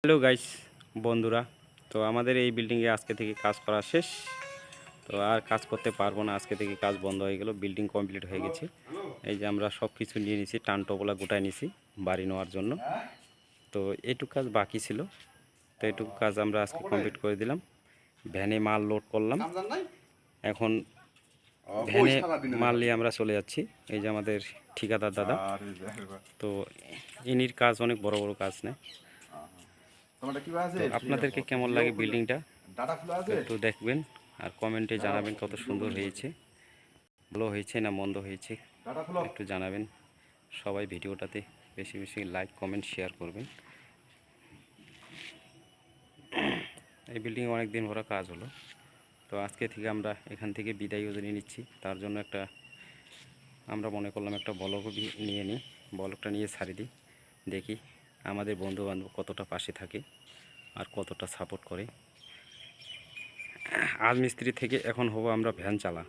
Hello guys বন্ধুরা, তো আমাদের এই বিল্ডিংয়ে আজকে থেকে কাজ করা শেষ। তো আর কাজ করতে পারবো না, আজকে থেকে কাজ বন্ধ হয়ে গেল, বিল্ডিং কমপ্লিট হয়ে গেছে। এই যে আমরা সব কিছু নিয়ে নিছি, টানটোপলা গোটায় নিছি বাড়ি নেওয়ার জন্য। তো এইটুকু কাজ বাকি ছিল, তো এইটুকু কাজ আমরা আজকে কমপ্লিট করে দিলাম। ভ্যানে মাল লোড করলাম, এখন ভ্যানে মাল নিয়ে আমরা চলে যাচ্ছি। এই যে আমাদের ঠিকাদার দাদা, তো ইনির কাজ অনেক বড় বড় কাজ নেয়। তো আপনাদেরকে কেমন লাগে বিল্ডিংটা একটু দেখবেন আর কমেন্টে জানাবেন কত সুন্দর হয়েছে, ভালো হয়েছে না মন্দ হয়েছে একটু জানাবেন। সবাই ভিডিওটাতে বেশি বেশি লাইক কমেন্ট শেয়ার করবেন। এই বিল্ডিং অনেক দিন ভরা কাজ হলো, তো আজকে থেকে আমরা এখান থেকে বিদায় নিয়ে নিচ্ছি। তার জন্য আমরা মনে করলাম একটা ব্লগ নিয়ে নিই, ব্লগটা নিয়ে ছাড়ি দিই, দেখি আমাদের বন্ধু বান্ধব কতটা পাশে থাকে আর কতটা সাপোর্ট করে। আজ মিস্ত্রি থেকে এখন হবো আমরা ভ্যান চালা।